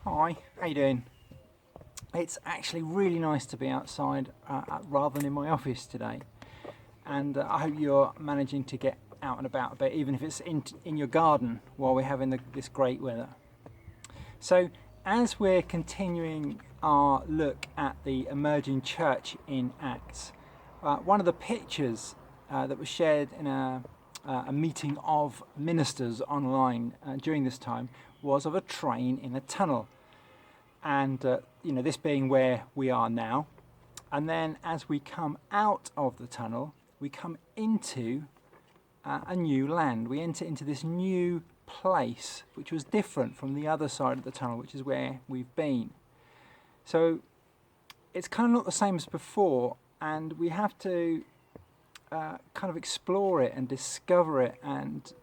Hi, how you doing? It's actually really nice to be outside rather than in my office today, and I hope you're managing to get out and about a bit, even if it's in your garden while we're having this great weather. So, as we're continuing our look at the emerging church in Acts, one of the pictures that was shared in a meeting of ministers online during this time was of a train in a tunnel, and this being where we are now. And then as we come out of the tunnel, we come into a new land. We enter into this new place, which was different from the other side of the tunnel, which is where we've been. So it's kind of not the same as before, and we have to kind of explore it and discover it and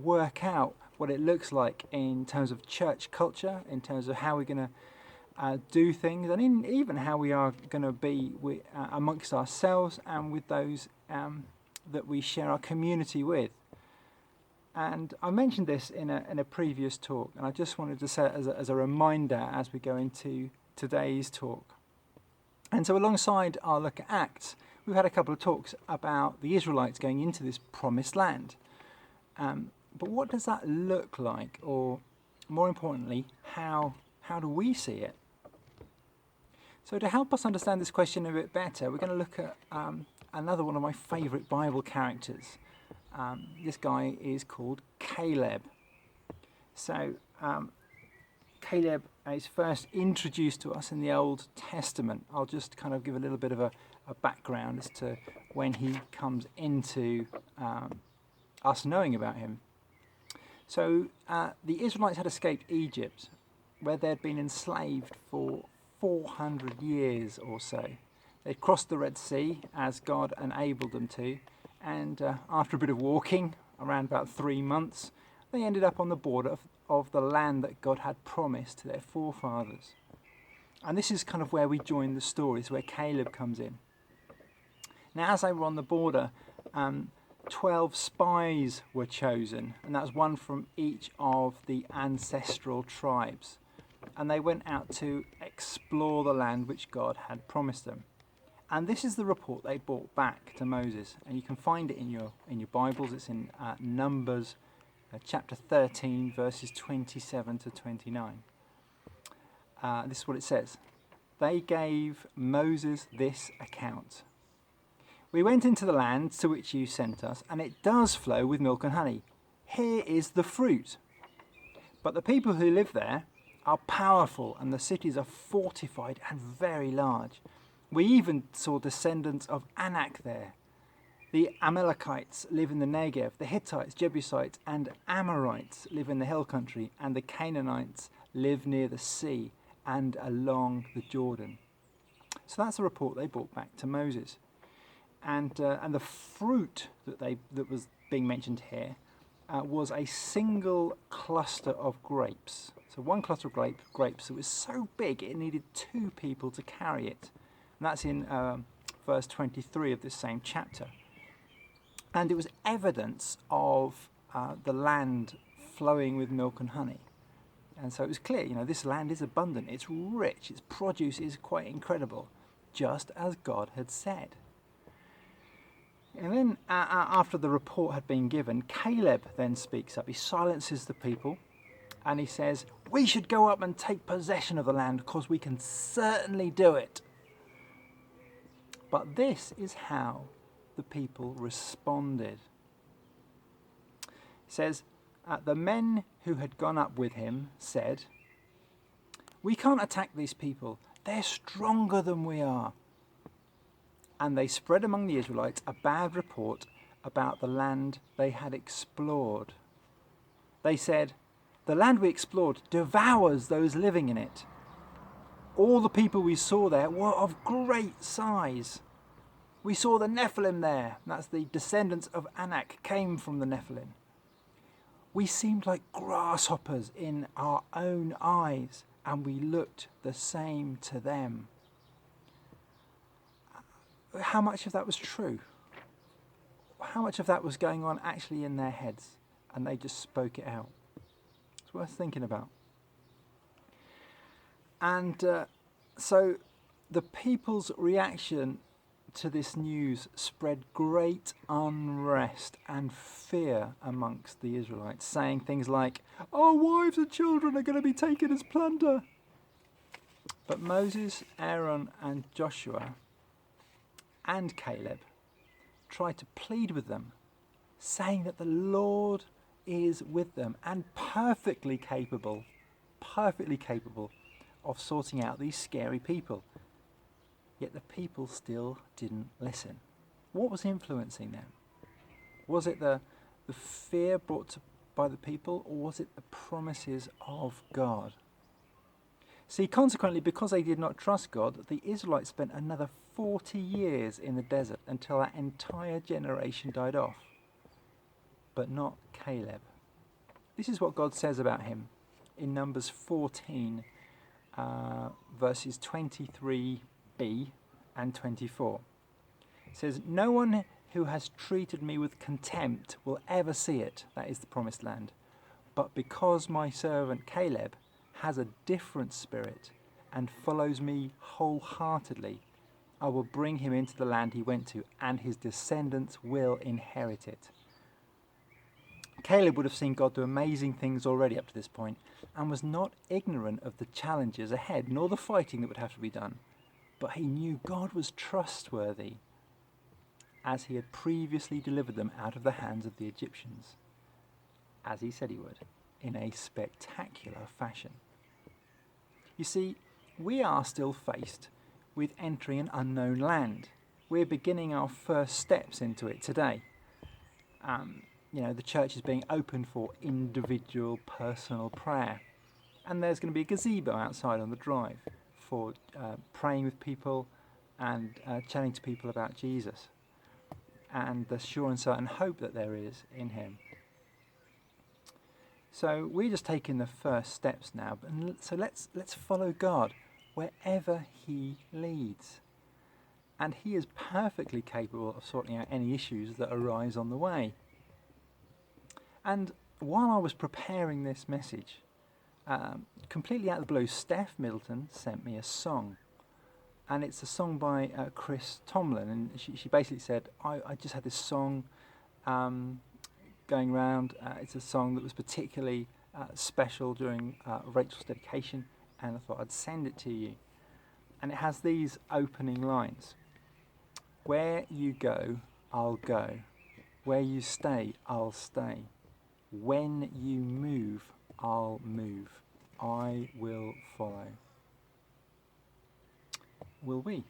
work out what it looks like in terms of church culture, in terms of how we're going to do things, and even how we are going to be amongst ourselves and with those that we share our community with. And I mentioned this in a previous talk, and I just wanted to say it as a reminder as we go into today's talk. And so alongside our look at Acts, we've had a couple of talks about the Israelites going into this promised land. But what does that look like? Or more importantly, how do we see it? So to help us understand this question a bit better, we're going to look at another one of my favourite Bible characters. This guy is called Caleb. So Caleb is first introduced to us in the Old Testament. I'll just kind of give a little bit of a background as to when he comes into us knowing about him. So the Israelites had escaped Egypt, where they'd been enslaved for 400 years or so. They'd crossed the Red Sea as God enabled them to, and after a bit of walking, around about 3 months, they ended up on the border of the land that God had promised to their forefathers. And this is kind of where we join the story, where Caleb comes in. Now, as they were on the border, 12 spies were chosen, and that was one from each of the ancestral tribes. And they went out to explore the land which God had promised them. And this is the report they brought back to Moses, and you can find it in your Bibles. It's in Numbers chapter 13, verses 27 to 29. This is what it says. They gave Moses this account. We went into the land to which you sent us, and it does flow with milk and honey. Here is the fruit. But the people who live there are powerful, and the cities are fortified and very large. We even saw descendants of Anak there. The Amalekites live in the Negev, the Hittites, Jebusites, and Amorites live in the hill country, and the Canaanites live near the sea and along the Jordan. So that's the report they brought back to Moses. And the fruit that was being mentioned here was a single cluster of grapes. So one cluster of grapes that was so big it needed 2 people to carry it. And that's in verse 23 of this same chapter. And it was evidence of the land flowing with milk and honey. And so it was clear, this land is abundant, it's rich, its produce is quite incredible, just as God had said. And then after the report had been given, Caleb then speaks up. He silences the people and he says, we should go up and take possession of the land because we can certainly do it. But this is how the people responded. It says, the men who had gone up with him said, we can't attack these people. They're stronger than we are. And they spread among the Israelites a bad report about the land they had explored. They said, the land we explored devours those living in it. All the people we saw there were of great size. We saw the Nephilim there. That's the descendants of Anak came from the Nephilim. We seemed like grasshoppers in our own eyes, and we looked the same to them. How much of that was true? How much of that was going on actually in their heads, and they just spoke it out? It's worth thinking about. And so the people's reaction to this news spread great unrest and fear amongst the Israelites, saying things like, "Our wives and children are going to be taken as plunder." But Moses, Aaron, and Joshua and Caleb tried to plead with them, saying that the Lord is with them and perfectly capable of sorting out these scary people. Yet the people still didn't listen. What was influencing them? Was it the fear by the people, or was it the promises of God? See, consequently, because they did not trust God, the Israelites spent another 40 years in the desert until that entire generation died off. But not Caleb. This is what God says about him in Numbers 14, verses 23b and 24. It says, "No one who has treated me with contempt will ever see it," that is the promised land. "But because my servant Caleb has a different spirit and follows me wholeheartedly, I will bring him into the land he went to, and his descendants will inherit it." Caleb would have seen God do amazing things already up to this point and was not ignorant of the challenges ahead, nor the fighting that would have to be done. But he knew God was trustworthy, as he had previously delivered them out of the hands of the Egyptians, as he said he would, in a spectacular fashion. You see, we are still faced with entering an unknown land. We're beginning our first steps into it today. The church is being opened for individual personal prayer. And there's going to be a gazebo outside on the drive for praying with people and chatting to people about Jesus and the sure and certain hope that there is in him. So we're just taking the first steps now. And so let's follow God wherever he leads. And he is perfectly capable of sorting out any issues that arise on the way. And while I was preparing this message, completely out of the blue, Steph Middleton sent me a song. And it's a song by Chris Tomlin. And she basically said, I just had this song going around. It's a song that was particularly special during Rachel's dedication. And I thought I'd send it to you. And it has these opening lines. "Where you go, I'll go. Where you stay, I'll stay. When you move, I'll move. I will follow." Will we?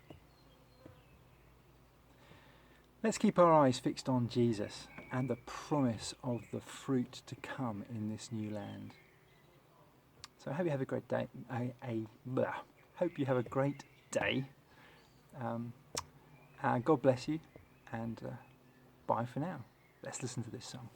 Let's keep our eyes fixed on Jesus and the promise of the fruit to come in this new land. So I hope you have a great day. Hope you have a great day. God bless you, and bye for now. Let's listen to this song.